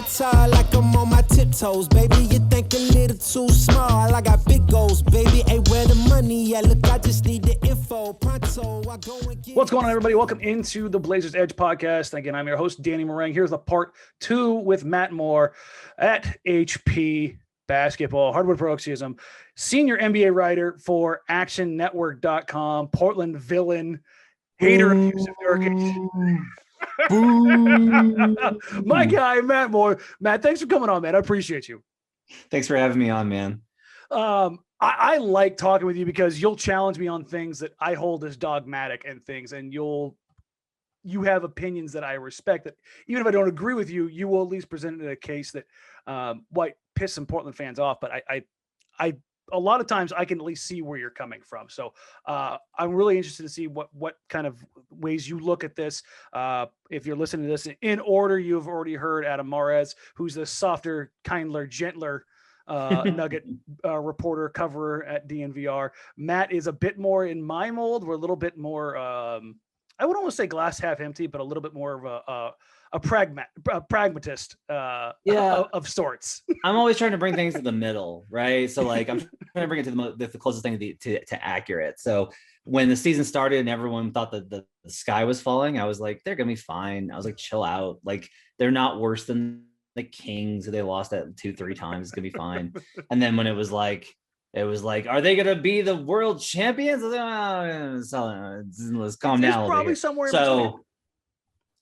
guitar like I'm on my tiptoes, baby. You think a little too small. I got big goals, baby. Hey, where the money at? Look, I just need the info. Pronto, I go and get. What's going on, everybody? Welcome into the Blazers Edge podcast. Again, I'm your host, Danny Meringue. Here's the part 2 with Matt Moore at HP Basketball, Hardwood Paroxysm, senior NBA writer for ActionNetwork.com, Portland villain, hater of Yusuf Nurkic. My guy, Matt Moore. Matt, thanks for coming on, man. I appreciate you. Thanks for having me on, man. I like talking with you because you'll challenge me on things that I hold as dogmatic and things, and you have opinions that I respect, that even if I don't agree with you, you will at least present a case that might piss some Portland fans off. But I a lot of times I can at least see where you're coming from. So I'm really interested to see what kind of ways you look at this. If you're listening to this in order, you've already heard Adam Mares, who's the softer, kinder, gentler Nugget reporter, coverer at DNVR. Matt is a bit more in my mold. We're a little bit more, I would almost say glass half empty, but a little bit more of a pragmatist of sorts. I'm always trying to bring things to the middle, right? So like I'm trying to bring it to the closest thing to accurate. So when the season started and everyone thought that the sky was falling, I was like, they're gonna be fine. I was like, chill out. Like they're not worse than the Kings. They lost that 2-3 times. It's gonna be fine. And then when it was like, are they gonna be the world champions? Let's calm down. Probably somewhere. So.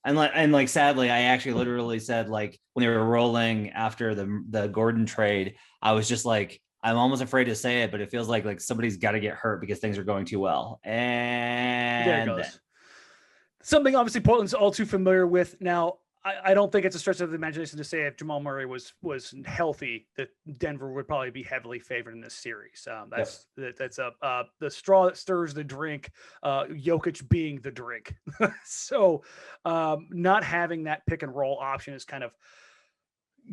And like sadly, I actually literally said, like, when they were rolling after the Gordon trade, I was just like, I'm almost afraid to say it, but it feels like somebody's got to get hurt because things are going too well. And there it goes. Something obviously Portland's all too familiar with now. I don't think it's a stretch of the imagination to say if Jamal Murray was healthy, that Denver would probably be heavily favored in this series. That's the straw that stirs the drink, Jokic being the drink. So not having that pick and roll option is kind of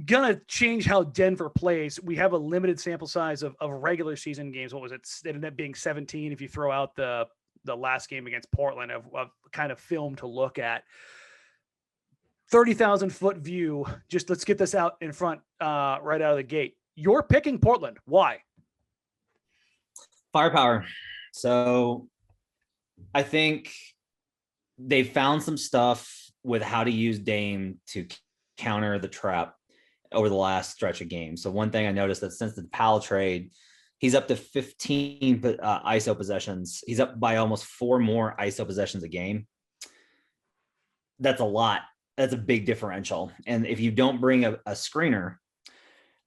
gonna change how Denver plays. We have a limited sample size of regular season games. What was it? It ended up being 17 if you throw out the last game against Portland of kind of film to look at. 30,000 foot view. Just let's get this out in front right out of the gate. You're picking Portland. Why? Firepower. So I think they found some stuff with how to use Dame to counter the trap over the last stretch of games. So one thing I noticed that since the Powell trade, he's up to 15 ISO possessions. He's up by almost 4 more ISO possessions a game. That's a lot. That's a big differential. And if you don't bring a screener,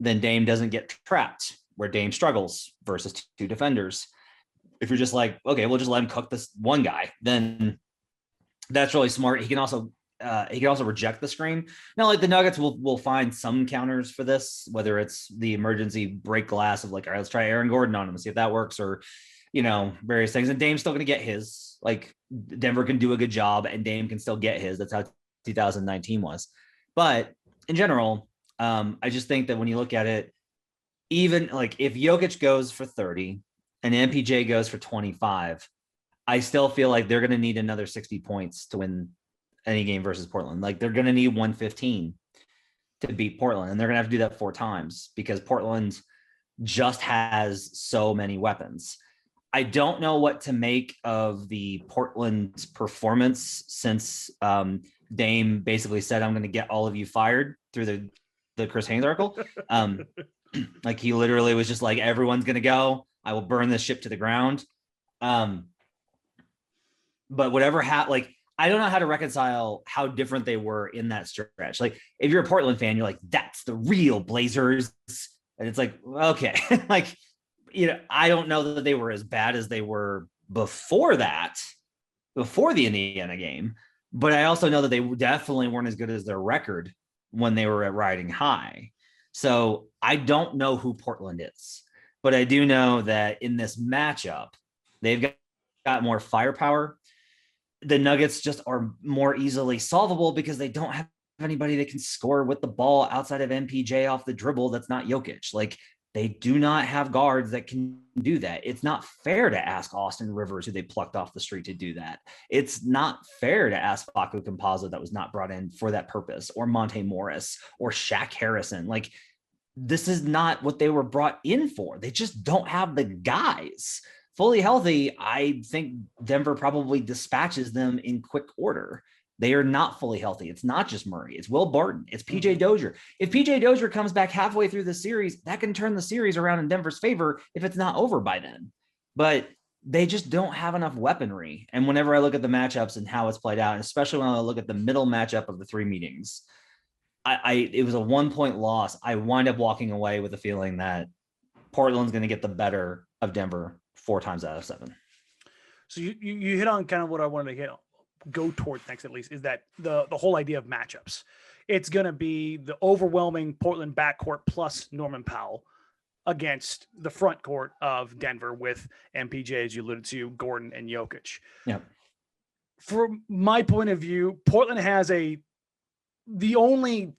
then Dame doesn't get trapped, where Dame struggles versus 2 defenders. If you're just like, okay, we'll just let him cook this one guy, then that's really smart. He can also reject the screen. Now, like the Nuggets will find some counters for this, whether it's the emergency break glass of like, all right, let's try Aaron Gordon on him and see if that works, or various things. And Dame's still going to get his. Like Denver can do a good job, and Dame can still get his. That's how 2019 was. But in general, I just think that when you look at it, even like if Jokic goes for 30 and MPJ goes for 25, I still feel like they're going to need another 60 points to win any game versus Portland. Like they're going to need 115 to beat Portland, and they're going to have to do that 4 times because Portland just has so many weapons. I don't know what to make of the Portland's performance since Dame basically said, I'm going to get all of you fired through the Chris Haynes article. Like he literally was just like, everyone's going to go. I will burn this ship to the ground. But whatever like, I don't know how to reconcile how different they were in that stretch. Like if you're a Portland fan, you're like, that's the real Blazers. And it's like, okay, like, I don't know that they were as bad as they were before the Indiana game, but I also know that they definitely weren't as good as their record when they were at riding high. So I don't know who Portland is, but I do know that in this matchup, they've got more firepower. The Nuggets just are more easily solvable because they don't have anybody that can score with the ball outside of MPJ off the dribble. That's not Jokic. Like They do not have guards that can do that. It's not fair to ask Austin Rivers, who they plucked off the street, to do that. It's not fair to ask Facu Campazzo, that was not brought in for that purpose, or Monte Morris or Shaq Harrison. Like, this is not what they were brought in for. They just don't have the guys. Fully healthy, I think Denver probably dispatches them in quick order. They are not fully healthy. It's not just Murray. It's Will Barton. It's PJ Dozier. If PJ Dozier comes back halfway through the series, that can turn the series around in Denver's favor if it's not over by then. But they just don't have enough weaponry. And whenever I look at the matchups and how it's played out, and especially when I look at the middle matchup of the 3 meetings, it was a 1-point loss. I wind up walking away with the feeling that Portland's going to get the better of Denver 4 times out of 7. So you hit on kind of what I wanted to go toward next, at least, is that the whole idea of matchups. It's going to be the overwhelming Portland backcourt plus Norman Powell against the front court of Denver with MPJ, as you alluded to, Gordon and Jokic. Yeah. From my point of view, Portland has the only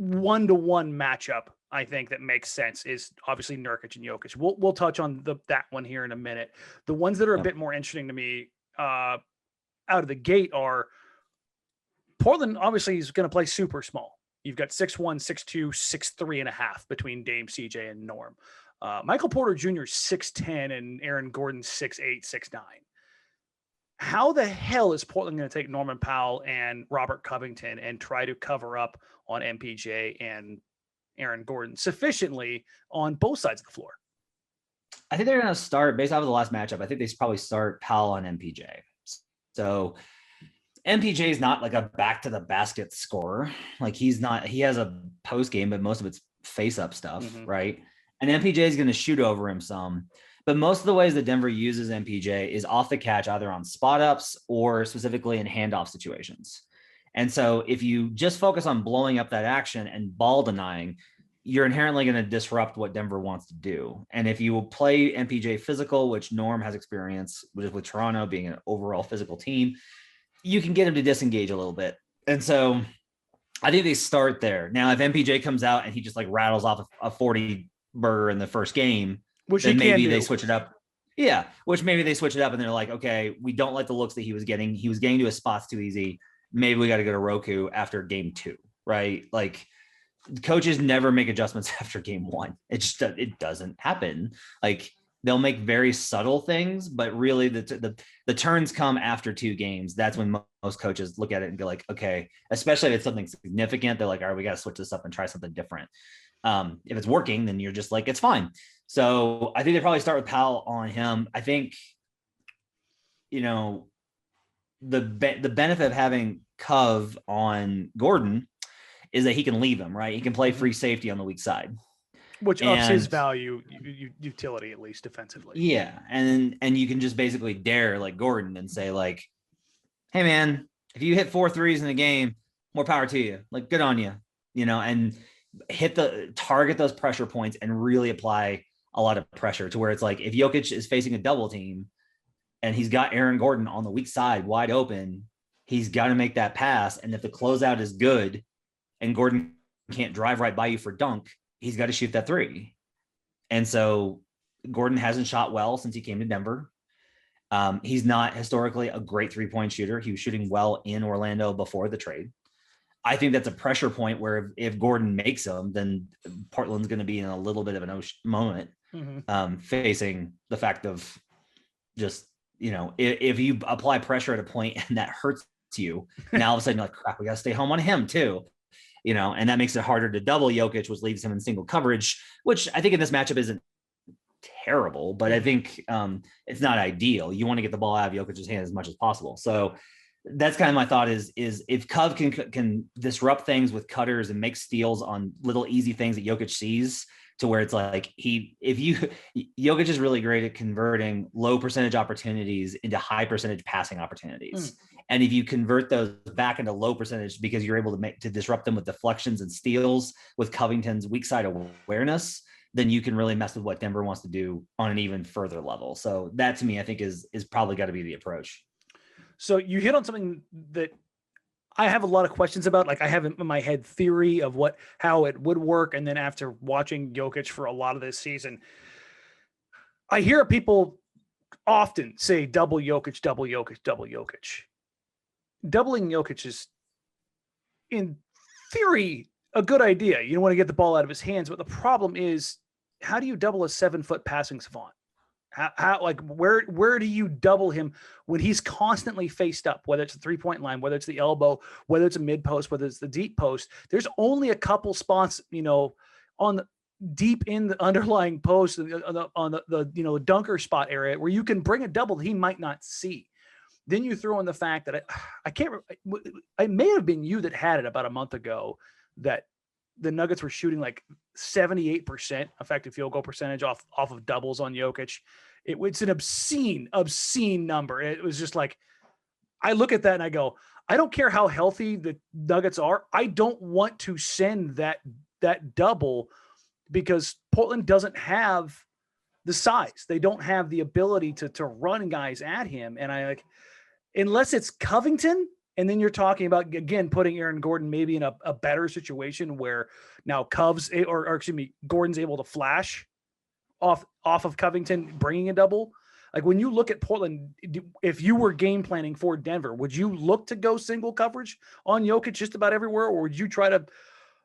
1-to-1 matchup I think that makes sense is obviously Nurkic and Jokic. We'll touch on that one here in a minute. The ones that are a bit more interesting to me out of the gate are Portland obviously is going to play super small. You've got 6'1", 6'2", 6'3.5" between Dame, CJ, and Norm. Michael Porter Jr. 6'10", and Aaron Gordon 6'8", 6'9". How the hell is Portland going to take Norman Powell and Robert Covington and try to cover up on MPJ and Aaron Gordon sufficiently on both sides of the floor? I think they're going to start, based off of the last matchup, I think they probably start Powell on MPJ. So MPJ is not like a back to the basket scorer. Like, he has a post game, but most of it's face up stuff. Right. And MPJ is going to shoot over him some, but most of the ways that Denver uses MPJ is off the catch, either on spot ups or specifically in handoff situations. And so if you just focus on blowing up that action and ball denying, you're inherently going to disrupt what Denver wants to do. And if you will play MPJ physical, which Norm has experience with Toronto being an overall physical team, you can get him to disengage a little bit. And so I think they start there. Now, if MPJ comes out and he just like rattles off a 40 burger in the first game, which then maybe they switch it up. Yeah. Which maybe they switch it up and they're like, okay, we don't like the looks that he was getting. He was getting to his spots too easy. Maybe we got to go to Roku after game 2, right? Like, coaches never make adjustments after game 1. It doesn't happen. Like, they'll make very subtle things, but really the turns come after 2 games. That's when most coaches look at it and go like, okay, especially if it's something significant, they're like, all right, we got to switch this up and try something different. If it's working, then you're just like, it's fine. So I think they probably start with Powell on him. I think, the benefit of having Cove on Gordon is that he can leave him, right? He can play free safety on the weak side, which ups his value, utility, at least defensively. Yeah. And you can just basically dare like Gordon and say like, hey man, if you hit 4 threes in a game, more power to you. Like, good on you, and target those pressure points and really apply a lot of pressure to where it's like, if Jokic is facing a double team and he's got Aaron Gordon on the weak side wide open, he's got to make that pass. And if the closeout is good and Gordon can't drive right by you for dunk, he's got to shoot that 3. And so Gordon hasn't shot well since he came to Denver. He's not historically a great 3-point shooter. He was shooting well in Orlando before the trade. I think that's a pressure point where if Gordon makes them, then Portland's going to be in a little bit of an moment, facing the fact of just, if you apply pressure at a point and that hurts you, now all of a sudden you're like, crap, we got to stay home on him too. And that makes it harder to double Jokic, which leaves him in single coverage, which I think in this matchup isn't terrible, but I think it's not ideal. You want to get the ball out of Jokic's hand as much as possible. So that's kind of my thought is if Cove can disrupt things with cutters and make steals on little easy things that Jokic sees, to where it's like Jokic is really great at converting low percentage opportunities into high percentage passing opportunities. And if you convert those back into low percentage because you're able to disrupt them with deflections and steals with Covington's weak side awareness, then you can really mess with what Denver wants to do on an even further level. So that to me, I think is probably got to be the approach. So you hit on something that I have a lot of questions about, like, I have in my head theory of how it would work. And then after watching Jokic for a lot of this season, I hear people often say double Jokic, double Jokic, double Jokic. Doubling Jokic is, in theory, a good idea. You don't want to get the ball out of his hands, but the problem is, how do you double a 7-foot passing savant? How like where do you double him when he's constantly faced up, whether it's the 3-point line, whether it's the elbow, whether it's a mid post, whether it's the deep post? There's only a couple spots, on the deep in the underlying post on the dunker spot area where you can bring a double that he might not see. Then you throw in the fact that I may have been you that had it about a month ago that the Nuggets were shooting like 78% effective field goal percentage off of doubles on Jokic. It's an obscene number. It was just like, I look at that and I go, I don't care how healthy the Nuggets are. I don't want to send that double because Portland doesn't have the size. They don't have the ability to run guys at him. And I like, unless it's Covington, and then you're talking about, again, putting Aaron Gordon maybe in a better situation where now Gordon's able to flash off of Covington, bringing a double. Like when you look at Portland, if you were game planning for Denver, would you look to go single coverage on Jokic just about everywhere? Or would you try to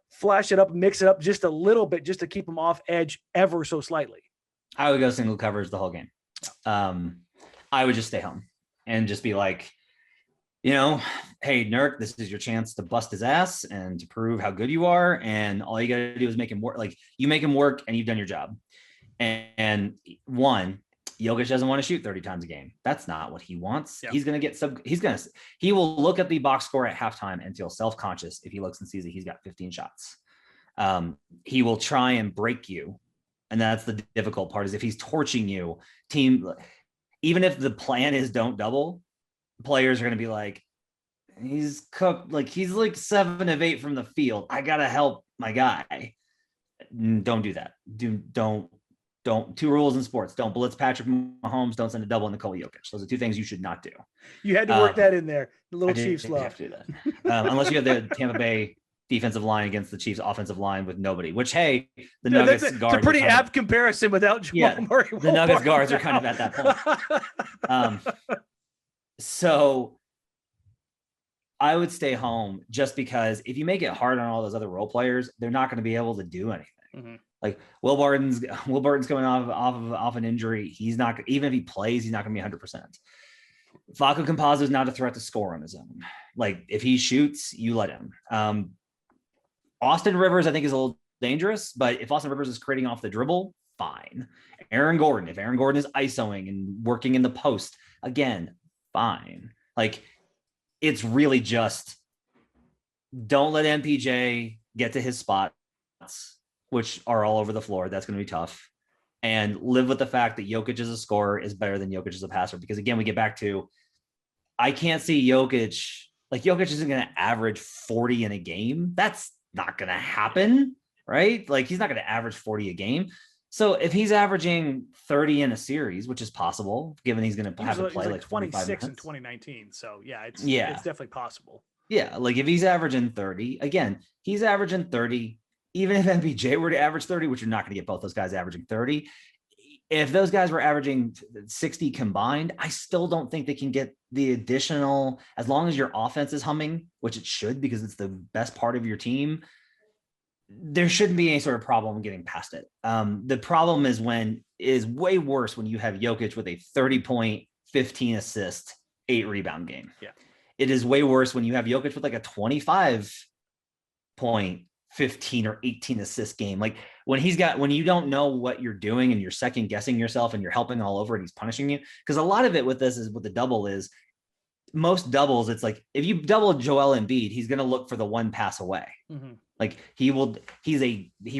flash it up, mix it up just a little bit just to keep him off edge ever so slightly? I would go single coverage the whole game. I would just stay home and just be like, hey, Nurk, this is your chance to bust his ass and to prove how good you are. And all you got to do is make him work. Like, you make him work and you've done your job. And Jokic doesn't want to shoot 30 times a game. That's not what he wants. Yeah. He's going to get he will look at the box score at halftime and feel self-conscious if he looks and sees that he's got 15 shots. He will try and break you. And that's the difficult part, is if he's torching you, even if the plan is don't double, players are going to be like, he's cooked. Like, he's like 7 of 8 from the field. I got to help my guy. Don't do that. Don't. 2 rules in sports. Don't blitz Patrick Mahomes. Don't send a double in Nikola Jokic. Those are 2 things you should not do. You had to work that in there. The little Chiefs love. Have to do that. Unless you have the Tampa Bay defensive line against the Chiefs offensive line with nobody, which, hey, the Nuggets guards. It's a pretty apt comparison without Jamal Murray. The Nuggets guards are kind of at that point. So I would stay home, just because if you make it hard on all those other role players, they're not going to be able to do anything. Mm-hmm. Like Will Barton's coming off an injury. He's not, even if he plays, he's not going to be 100%. Facu Campazzo is not a threat to score on his own. Like, if he shoots, you let him. Austin Rivers, I think, is a little dangerous, but if Austin Rivers is creating off the dribble, fine. If Aaron Gordon is isoing and working in the post, again, fine. Like, it's really just, don't let MPJ get to his spots, which are all over the floor. That's going to be tough. And live with the fact that Jokic as a scorer is better than Jokic as a passer. Because, again, we get back to, I can't see Jokic isn't going to average 40 in a game. That's not going to happen, right? Like, he's not going to average 40 a game. So if he's averaging 30 in a series, which is possible, given he's going to have to play like 26 in 2019. So it's definitely possible. Yeah. Like, if he's averaging 30, again, he's averaging 30. Even if MPJ were to average 30, which you're not going to get both those guys averaging 30, if those guys were averaging 60 combined, I still don't think they can get the additional, as long as your offense is humming, which it should, because it's the best part of your team. There shouldn't be any sort of problem getting past it. The problem is way worse when you have Jokic with a 30-point, 15 assist, 8 rebound game. Yeah. It is way worse when you have Jokic with like a 25-point, 15 or 18 assist game. Like, when you don't know what you're doing and you're second guessing yourself and you're helping all over and he's punishing you. Because a lot of it with this is, with the double, is most doubles, it's like, if you double Joel Embiid, he's going to look for the one pass away. Mm-hmm. Like, he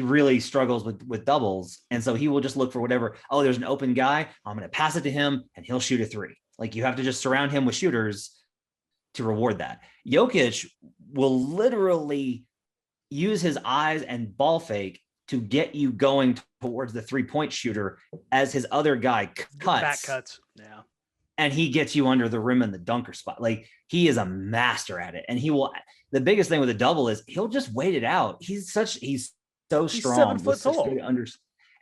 really struggles with doubles. And so he will just look for whatever. Oh, there's an open guy. I'm going to pass it to him and he'll shoot a 3. Like, you have to just surround him with shooters to reward that. Jokic will literally use his eyes and ball fake to get you going towards the 3-point shooter as his other guy cuts. Back cuts. Yeah. and he gets you under the rim in the dunker spot. Like, he is a master at it. And the biggest thing with a double is he'll just wait it out. He's so strong. He's 7 foot tall.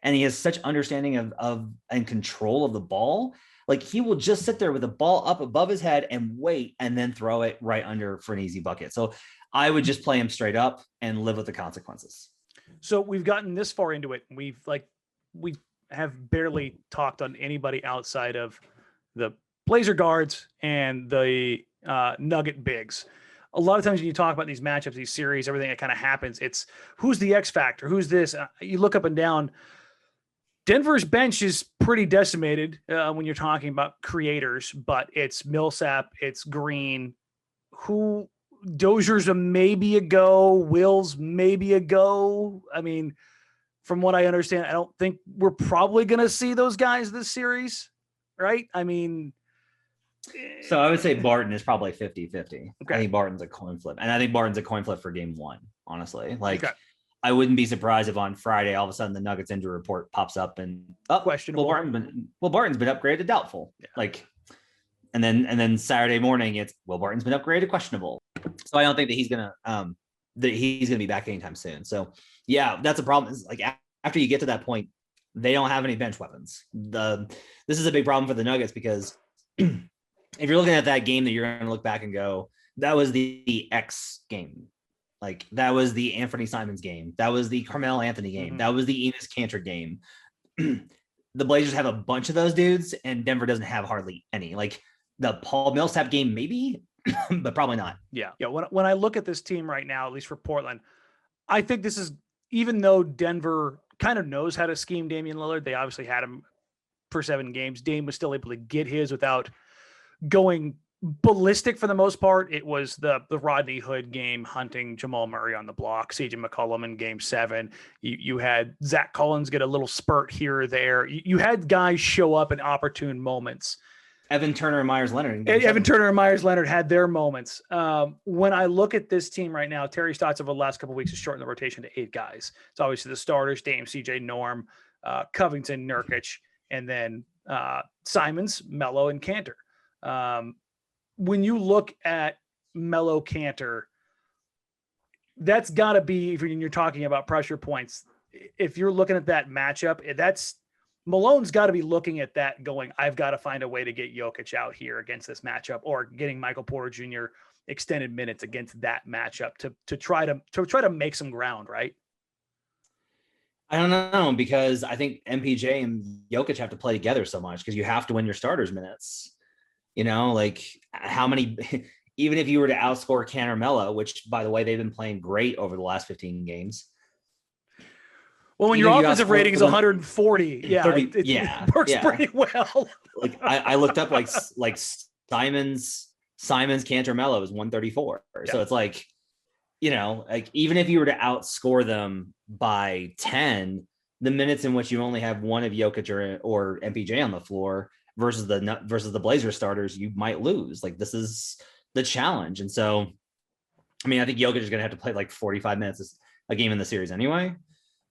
And he has such understanding of and control of the ball. Like, he will just sit there with the ball up above his head and wait, and then throw it right under for an easy bucket. So I would just play him straight up and live with the consequences. So we've gotten this far into it. We have barely talked on anybody outside of the Blazer guards and the Nugget bigs. A lot of times when you talk about these matchups, these series, everything that kind of happens, it's who's the X factor, who's this. You look up and down. Denver's bench is pretty decimated when you're talking about creators, but it's Millsap, it's Green, Dozier's maybe a go, Will's maybe a go. I mean, from what I understand, I don't think we're probably going to see those guys this series, right? I mean, so I would say Barton is probably 50-50. Okay. I think Barton's a coin flip, and I think Barton's a coin flip for game 1, honestly. Like, okay. I wouldn't be surprised if on Friday all of a sudden the Nuggets injury report pops up and questionable. Barton's been upgraded to doubtful. Yeah. Like, and then Saturday morning it's Barton's been upgraded to questionable. So I don't think that he's gonna be back anytime soon. So yeah, that's a problem. Is like, after you get to that point, they don't have any bench weapons. This is a big problem for the Nuggets, because if you're looking at that game, that you're going to look back and go, that was the X game. Like, that was the Anthony Simons game. That was the Carmelo Anthony game. Mm-hmm. That was the Enes Kanter game. The Blazers have a bunch of those dudes, and Denver doesn't have hardly any. Like, the Paul Millsap game, maybe, but probably not. Yeah. When I look at this team right now, at least for Portland, I think this is, even though Denver kind of knows how to scheme Damian Lillard, they obviously had him for 7 games. Dame was still able to get his without going ballistic for the most part. It was the Rodney Hood game, hunting Jamal Murray on the block, CJ McCollum in game 7. You had Zach Collins get a little spurt here or there. You had guys show up in opportune moments. Evan Turner and Myers Leonard. Evan Turner and Myers Leonard had their moments. When I look at this team right now, Terry Stotts over the last couple of weeks has shortened the rotation to 8 guys. It's obviously the starters: Dame, CJ, Norm, Covington, Nurkic, and then Simons, Melo, and Kanter. When you look at Melo, Kanter, that's got to be, if you're talking about pressure points, if you're looking at that matchup, Malone's got to be looking at that going, I've got to find a way to get Jokic out here against this matchup, or getting Michael Porter Jr. extended minutes against that matchup to try to make some ground, right? I don't know, because I think MPJ and Jokic have to play together so much, because you have to win your starters minutes. You know, like, how many, even if you were to outscore Kanter, Melo, which, by the way, they've been playing great over the last 15 games. Well, when your offensive rating is 140, yeah, 30, it works pretty well. Like, I looked up like Simons, Kanter, Melo is 134. Yeah. So it's like, you know, like, even if you were to outscore them by 10, the minutes in which you only have one of Jokic or MPJ on the floor versus the Blazer starters, you might lose. Like, this is the challenge. And so, I mean, I think Jokic is going to have to play like 45 minutes a game in the series anyway.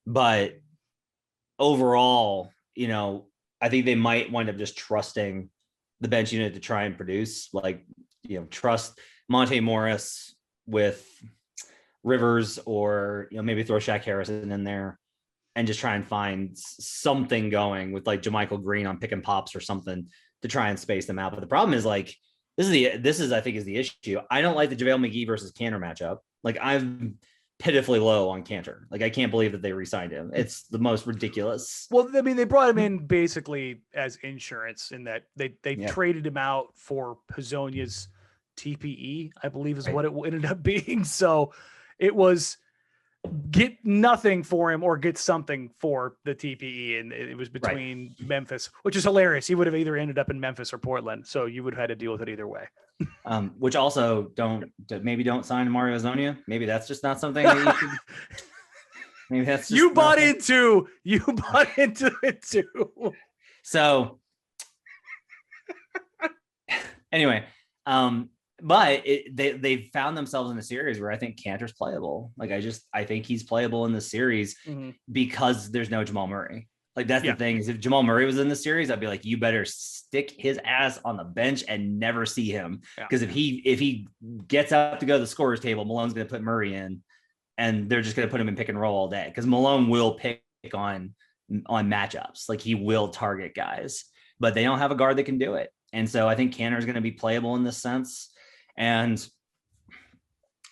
But overall, you know, I think they might wind up just trusting the bench unit to try and produce. Like, you know, trust Monte Morris with Rivers, or, you know, maybe throw Shaq Harrison in there and just try and find something going with like JaMychal Green on pick and pops or something to try and space them out. But the problem is, like, this is I think is the issue. I don't like the JaVale McGee versus Kanter matchup. Like, I'm pitifully low on Kanter. Like, I can't believe that they re-signed him. It's the most ridiculous. Well, I mean, they brought him in basically as insurance, in that they traded him out for Hezonja's TPE, I believe is what it ended up being. So it was get nothing for him or get something for the TPE. And it was between Memphis, which is hilarious. He would have either ended up in Memphis or Portland. So you would have had to deal with it either way. Which also don't sign Mario Hezonja. Maybe that's just not something that you should. Maybe that's just you bought into it too. So anyway, but they found themselves in a series where I think Kanter's playable. Like, I think he's playable in the series because there's no Jamal Murray. Like that's the thing is if Jamal Murray was in the series, I'd be like, you better stick his ass on the bench and never see him. Because if he gets up to go to the scorer's table, Malone's going to put Murray in and they're just going to put him in pick and roll all day. Because Malone will pick on matchups. Like he will target guys, but they don't have a guard that can do it. And so I think Kanter is going to be playable in this sense. And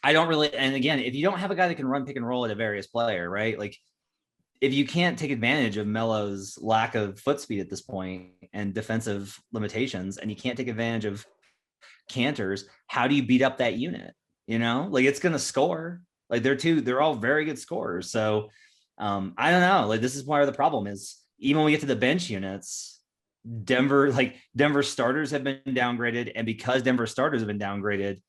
I don't really, and again, if you don't have a guy that can run pick and roll at a various player, right? Like if you can't take advantage of Melo's lack of foot speed at this point and defensive limitations, and you can't take advantage of Kanter's, how do you beat up that unit? You know, like it's going to score. Like they're all very good scorers. So I don't know. Like this is part of the problem is even when we get to the bench units, Denver starters have been downgraded. And because Denver starters have been downgraded,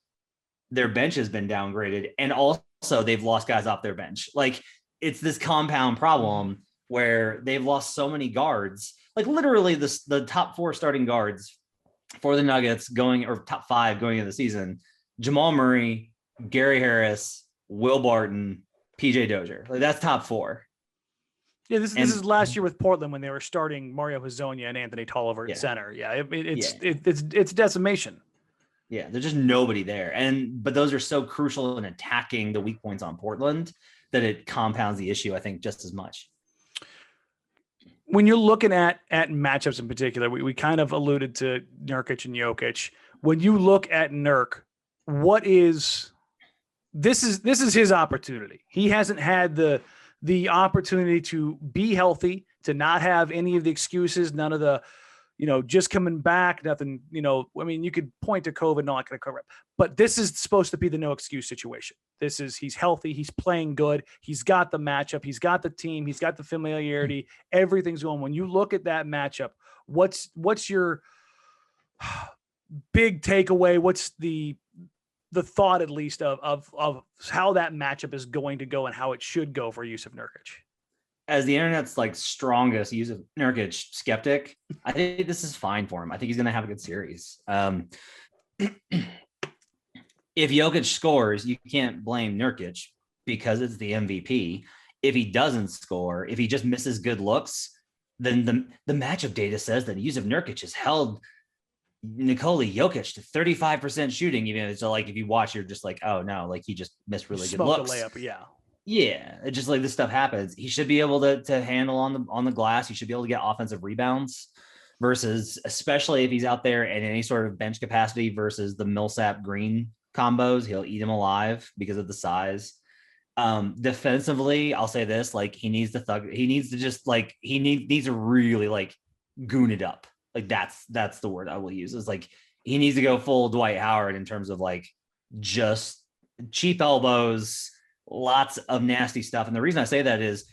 their bench has been downgraded. And also they've lost guys off their bench. Like it's this compound problem where they've lost so many guards, like literally the top 4 starting guards for the Nuggets or top 5 going into the season, Jamal Murray, Gary Harris, Will Barton, PJ Dozier. Like that's top 4. Yeah, this is last year with Portland when they were starting Mario Hezonja and Anthony Tolliver at center. Yeah, it's decimation. Yeah, there's just nobody there. But those are so crucial in attacking the weak points on Portland that it compounds the issue, I think, just as much. When you're looking at matchups in particular, we kind of alluded to Nurkic and Jokic. When you look at Nurk, this is his opportunity. He hasn't had the opportunity to be healthy, to not have any of the excuses, none of the, just coming back, nothing, I mean, you could point to COVID, not going to cover it, but this is supposed to be the no excuse situation. He's healthy. He's playing good. He's got the matchup. He's got the team. He's got the familiarity. Everything's going. When you look at that matchup, what's your big takeaway? What's the thought, at least, of how that matchup is going to go and how it should go for Jusuf Nurkic? As the internet's like strongest Jusuf Nurkic skeptic, I think this is fine for him. I think he's going to have a good series. If Jokic scores, you can't blame Nurkic because it's the MVP. If he doesn't score, if he just misses good looks, then the matchup data says that Jusuf Nurkic has held Nikola Jokic to 35% shooting. Even so, like if you watch, you're just like, oh no, like he just missed really good looks. Layup, yeah. Yeah, it's just like this stuff happens. He should be able to handle on the glass. He should be able to get offensive rebounds versus, especially if he's out there in any sort of bench capacity versus the Millsap Green combos, he'll eat him alive because of the size. Defensively, I'll say this, like he needs to really like goon it up. Like that's the word I will use. Is like he needs to go full Dwight Howard in terms of like just cheap elbows, lots of nasty stuff. And the reason I say that is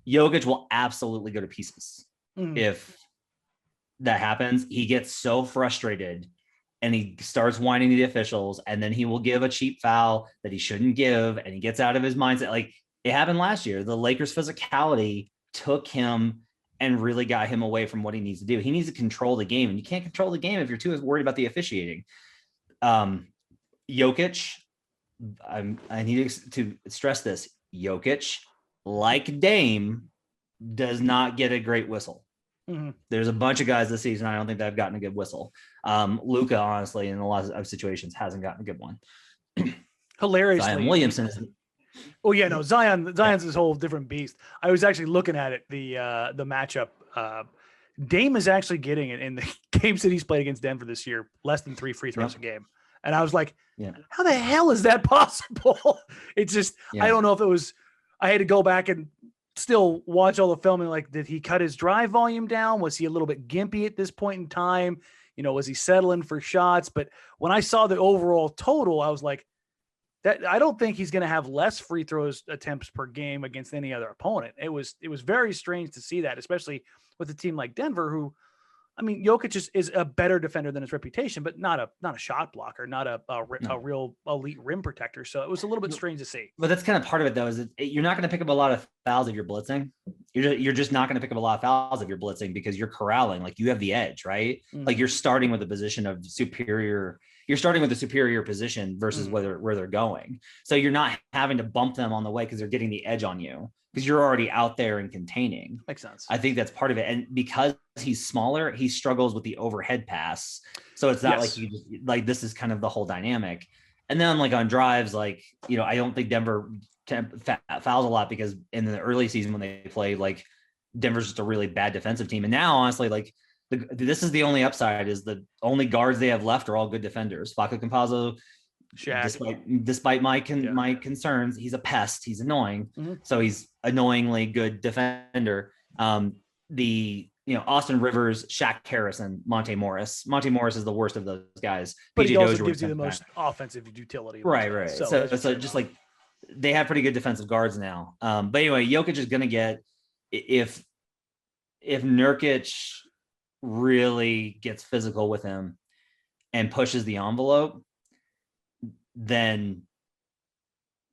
Jokic will absolutely go to pieces if that happens. He gets so frustrated and he starts whining to the officials, and then he will give a cheap foul that he shouldn't give, and he gets out of his mindset. Like it happened last year. The Lakers' physicality took him and really got him away from what he needs to do. He needs to control the game, and you can't control the game if you're too worried about the officiating. Jokic, I need to stress this. Jokic, like Dame, does not get a great whistle. Mm-hmm. There's a bunch of guys this season I don't think they've gotten a good whistle. Luka, honestly, in a lot of situations, hasn't gotten a good one. Hilariously, Zion Williamson is. Oh yeah, no, Zion's this whole different beast. I was actually looking at it, the matchup. Dame is actually getting it in the games that he's played against Denver this year, less than 3 free throws a game. And I was like, how the hell is that possible? It's just, I don't know if it was, I had to go back and still watch all the filming. Like, did he cut his drive volume down? Was he a little bit gimpy at this point in time? Was he settling for shots? But when I saw the overall total, I was like, that I don't think he's going to have less free throws attempts per game against any other opponent. It was very strange to see that, especially with a team like Denver, who, I mean, Jokic is a better defender than his reputation, but not a shot blocker, not a real elite rim protector. So it was a little bit strange to see. But that's kind of part of it, though, is you're not going to pick up a lot of fouls if you're blitzing. You're just not going to pick up a lot of fouls if you're blitzing because you're corralling. Like you have the edge, right? Mm-hmm. Like you're starting with a position of superior you're starting with a superior position versus where they're going. So you're not having to bump them on the way because they're getting the edge on you because you're already out there and containing. Makes sense. I think that's part of it. And because he's smaller, he struggles with the overhead pass. So it's not like you just like, this is kind of the whole dynamic. And then like on drives, like, you know, I don't think Denver fouls a lot because in the early season when they played, like Denver's just a really bad defensive team. And now honestly, like this is the only upside is the only guards they have left are all good defenders. Facu Campazzo, despite my concerns, he's a pest. He's annoying. So he's annoyingly good defender. Austin Rivers, Shaq Harrison, Monte Morris. Monte Morris is the worst of those guys. But he also gives you the most offensive utility. Right. So just like they have pretty good defensive guards now. But anyway, Jokic is going to get, if Nurkic really gets physical with him and pushes the envelope, then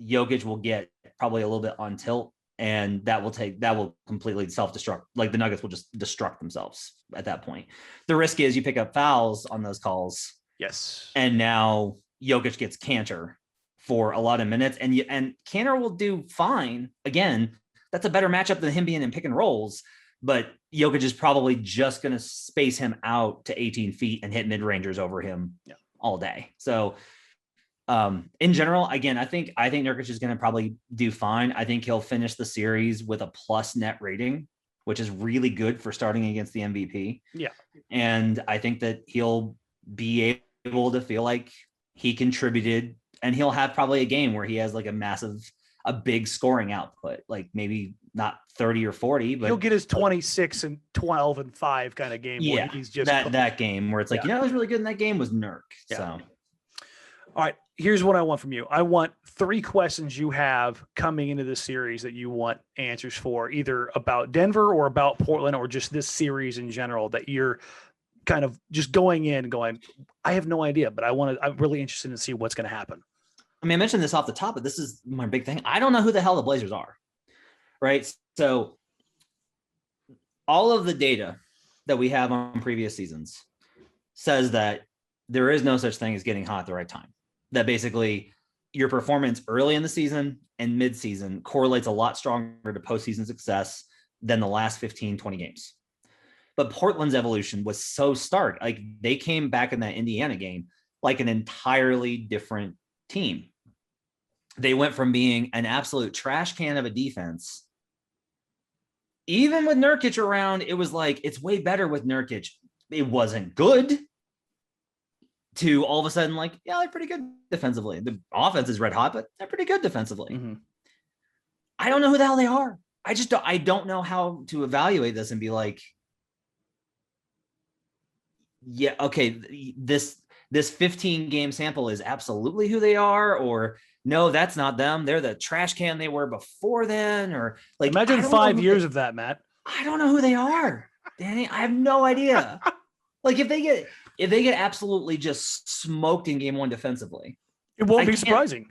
Jokic will get probably a little bit on tilt, and that will completely self-destruct. Like the Nuggets will just destruct themselves at that point. The risk is you pick up fouls on those calls. Yes. And now Jokic gets Cantor for a lot of minutes, and Cantor will do fine. Again, that's a better matchup than him being in pick and rolls, but Jokic is probably just going to space him out to 18 feet and hit mid-rangers over him all day. So in general, again, I think Nurkic is going to probably do fine. I think he'll finish the series with a plus net rating, which is really good for starting against the MVP. Yeah. And I think that he'll be able to feel like he contributed, and he'll have probably a game where he has like a big scoring output, like maybe not 30 or 40, but he'll get his 26 and 12 and 5 kind of game. Yeah. Where he's just that game where it's like, who was really good in that game was Nurk. Yeah. So. All right. Here's what I want from you. I want 3 questions you have coming into this series that you want answers for, either about Denver or about Portland or just this series in general, that you're kind of just going in and going, I have no idea, but I'm really interested to see what's going to happen. I mean, I mentioned this off the top, but this is my big thing. I don't know who the hell the Blazers are, right? So all of the data that we have on previous seasons says that there is no such thing as getting hot at the right time. That basically your performance early in the season and mid-season correlates a lot stronger to postseason success than the last 15, 20 games. But Portland's evolution was so stark. Like they came back in that Indiana game like an entirely different team. They went from being an absolute trash can of a defense. Even with Nurkic around, it was like, it's way better with Nurkic. It wasn't good. To all of a sudden, like, yeah, they're pretty good defensively. The offense is red hot, but they're pretty good defensively. Mm-hmm. I don't know who the hell they are. I don't know how to evaluate this and be like, yeah, okay, this 15 game sample is absolutely who they are, or no, that's not them. They're the trash can they were before then, or like imagine 5 years of that, Matt. I don't know who they are, Danny. I have no idea. Like if they get absolutely just smoked in game 1 defensively, it won't be surprising.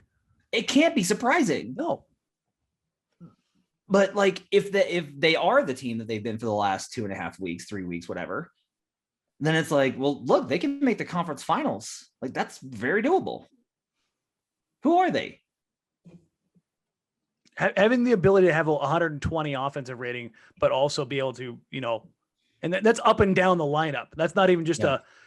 It can't be surprising. No. But like if they are the team that they've been for the last 2.5 weeks, 3 weeks, whatever, then it's like, well, look, they can make the conference finals. Like that's very doable. Who are they? Having the ability to have a 120 offensive rating, but also be able to, and that's up and down the lineup. That's not even just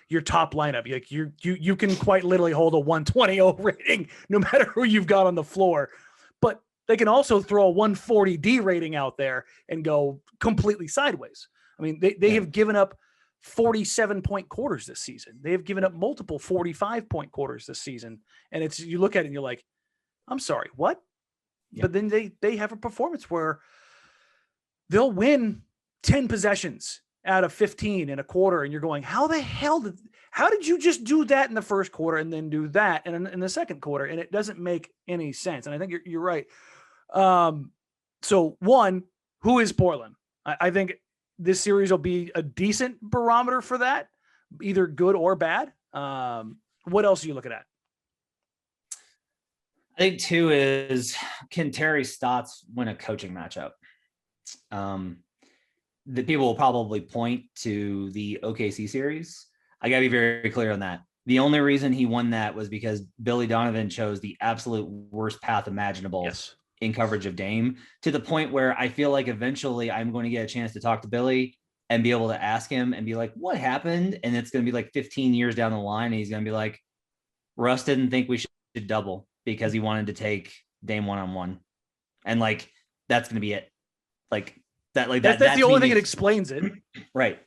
your top lineup. Like you can quite literally hold a 120 rating no matter who you've got on the floor. But they can also throw a 140D rating out there and go completely sideways. I mean, they have given up 47-point quarters this season. They have given up multiple 45-point quarters this season. And you look at it and you're like, I'm sorry, what? Yeah. But then they have a performance where they'll win 10 possessions out of 15 in a quarter. And you're going, how did you just do that in the first quarter and then do that in the second quarter? And it doesn't make any sense. And I think you're right. So one, who is Portland? I think this series will be a decent barometer for that, either good or bad. What else are you looking at? I think 2 is, can Terry Stotts win a coaching matchup? The people will probably point to the OKC series. I gotta be very clear on that. The only reason he won that was because Billy Donovan chose the absolute worst path imaginable in coverage of Dame, to the point where I feel like eventually I'm going to get a chance to talk to Billy and be able to ask him and be like, what happened? And it's going to be like 15 years down the line. And he's going to be like, Russ didn't think we should double because he wanted to take Dame one-on-one. And like, that's going to be it. Like that, like that's the only thing that explains it. Right.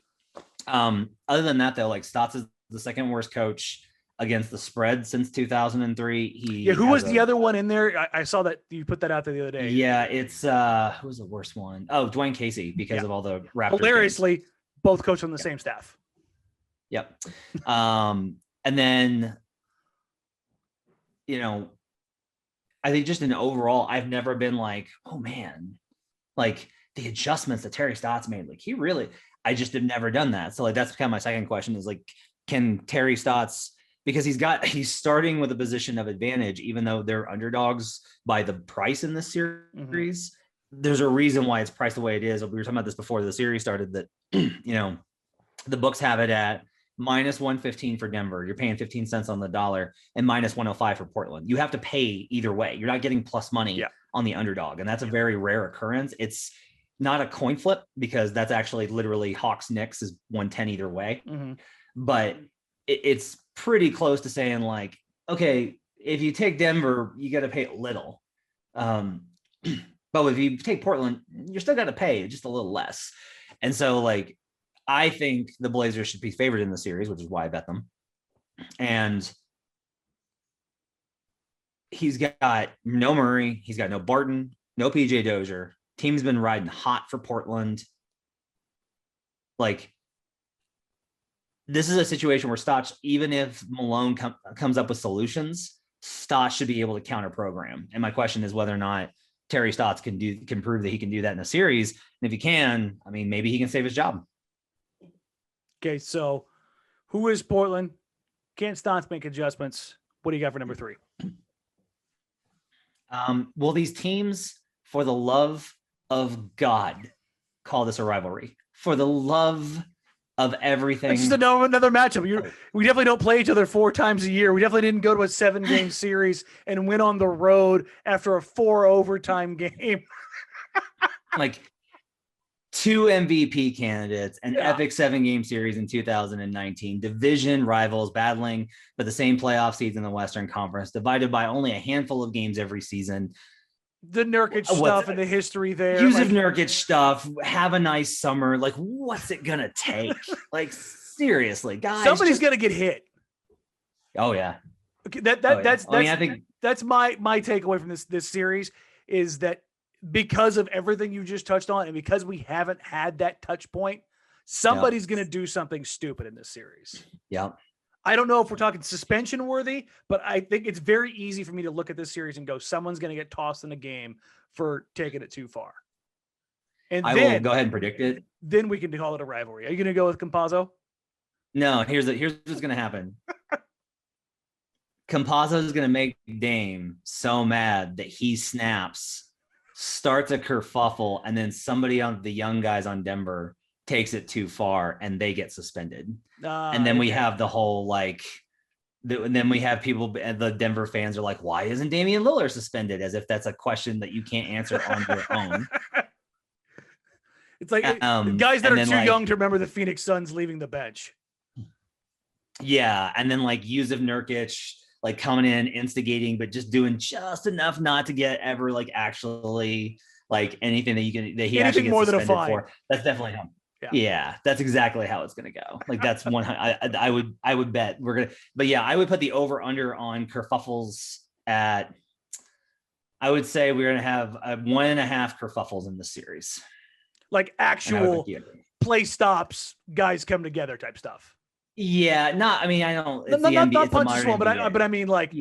Other than that though, like Stotts is the second worst coach against the spread since 2003. Who was the other one in there? I saw that you put that out there the other day. Yeah, it's who was the worst one? Oh, Dwayne Casey, because of all the Raptors. Hilariously, both coached on the same staff. Yep. And then, you know, I think just in overall, I've never been like, oh man, like the adjustments that Terry Stotts made, like I just have never done that. So like, that's kind of my second question is like, can Terry Stotts, because he's starting with a position of advantage, even though they're underdogs by the price in this series. Mm-hmm. There's a reason why it's priced the way it is. We were talking about this before the series started, that, you know, the books have it at minus 115 for Denver. You're paying 15 cents on the dollar, and minus 105 for Portland. You have to pay either way. You're not getting plus money on the underdog. And that's a very rare occurrence. It's not a coin flip, because that's actually literally Hawks Knicks is 110 either way. Mm-hmm. But it's pretty close to saying like, okay, if you take Denver, you got to pay a little. But if you take Portland, you're still got to pay just a little less. And so like, I think the Blazers should be favored in the series, which is why I bet them. And he's got no Murray. He's got no Barton, no PJ Dozier. Team's been riding hot for Portland. Like, this is a situation where Stotts, even if Malone comes up with solutions, Stotts should be able to counter program. And my question is whether or not Terry Stotts can prove that he can do that in a series. And if he can, I mean, maybe he can save his job. Okay, so who is Portland? Can Stotts make adjustments? What do you got for number 3? Well, these teams, for the love of God, call this a rivalry. For the love of everything. It's just another matchup. We definitely don't play each other 4 times a year. We definitely didn't go to a 7-game series and win on the road after a 4 overtime game. Like 2 MVP candidates, an epic 7-game series in 2019, division rivals battling for the same playoff seeds in the Western Conference, divided by only a handful of games every season. The Nurkic stuff and the history there. Yusuf Nurkic stuff. Have a nice summer. Like, what's it gonna take? Like, seriously, guys. Somebody's gonna get hit. Oh yeah. Okay, that's my takeaway from this series is that because of everything you just touched on, and because we haven't had that touch point, somebody's gonna do something stupid in this series. Yeah. I don't know if we're talking suspension worthy, but I think it's very easy for me to look at this series and go, someone's going to get tossed in a game for taking it too far. And I will go ahead and predict it. Then we can call it a rivalry. Are you going to go with Campazzo? No, here's what's going to happen. Campazzo is going to make Dame so mad that he snaps, starts a kerfuffle, and then somebody on the young guys on Denver takes it too far and they get suspended. And then we have the whole then we have people, the Denver fans are like, why isn't Damian Lillard suspended? As if that's a question that you can't answer on your own. It's like guys that are too young to remember the Phoenix Suns leaving the bench. Yeah. And then like Yusuf Nurkic, like coming in, instigating, but just doing just enough not to get ever like actually like anything that he actually gets more than a fine for. That's definitely him. Yeah, that's exactly how it's going to go. Like that's one. I would bet we're gonna. But yeah, I would put the over under on kerfuffles at. I would say we're going to have 1.5 kerfuffles in this series. Like actual play stops, guys come together type stuff. Yeah, I mean, I don't. It's not punches one, but I mean like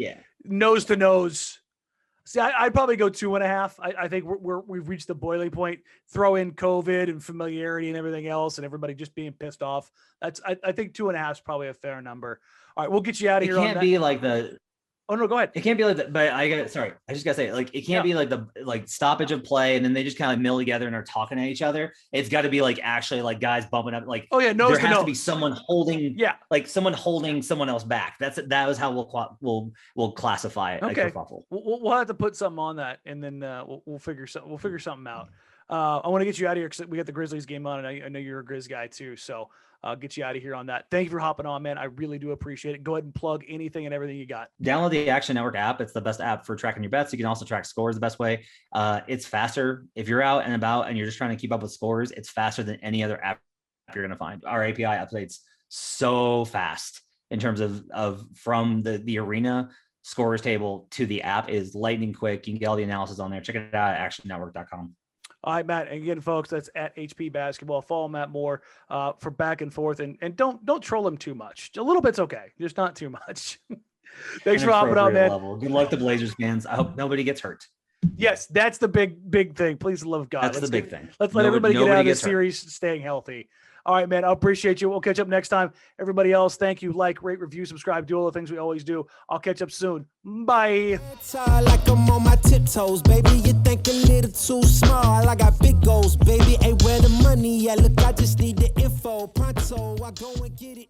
nose to nose. See, I'd probably go 2.5. I think we've reached the boiling point. Throw in COVID and familiarity and everything else, and everybody just being pissed off. I think 2.5 is probably a fair number. All right, we'll get you out of here. It can't be like the Oh no, go ahead. It can't be like that, but I just gotta say, like, it can't be like the stoppage of play and then they just kind of mill together and are talking at each other. It's got to be like actually like guys bumping up, like, oh yeah, there has to be someone holding, yeah, like someone holding someone else back. That was how we'll classify it. Okay, a kerfuffle. We'll have to put something on that, and then we'll figure something out. I want to get you out of here because we got the Grizzlies game on, and I know you're a Grizz guy too, so I'll get you out of here on that. Thank you for hopping on, man. I really do appreciate it. Go ahead and plug anything and everything you got. Download the Action Network app. It's the best app for tracking your bets. You can also track scores the best way. It's faster. If you're out and about and you're just trying to keep up with scores, it's faster than any other app you're going to find. Our API updates so fast in terms of from the arena scores table to the app is lightning quick. You can get all the analysis on there. Check it out at actionnetwork.com. All right, Matt. And again, folks, that's at HP Basketball. Follow Matt Moore for back and forth, and don't troll him too much. A little bit's okay, just not too much. Thanks for hopping on, man. Level. Good luck to Blazers fans. I hope nobody gets hurt. Yes, that's the big thing. Please, the love of God. That's the big thing. Let's let everybody get out of this series staying healthy. All right, man. I appreciate you. We'll catch up next time. Everybody else, thank you. Like, rate, review, subscribe, do all the things we always do. I'll catch up soon. Bye. It's like I'm on my tiptoes, baby. You think a little too small. I got big goals, baby. Ain't where the money at. Look, I just need the info. Pronto, I go and get it.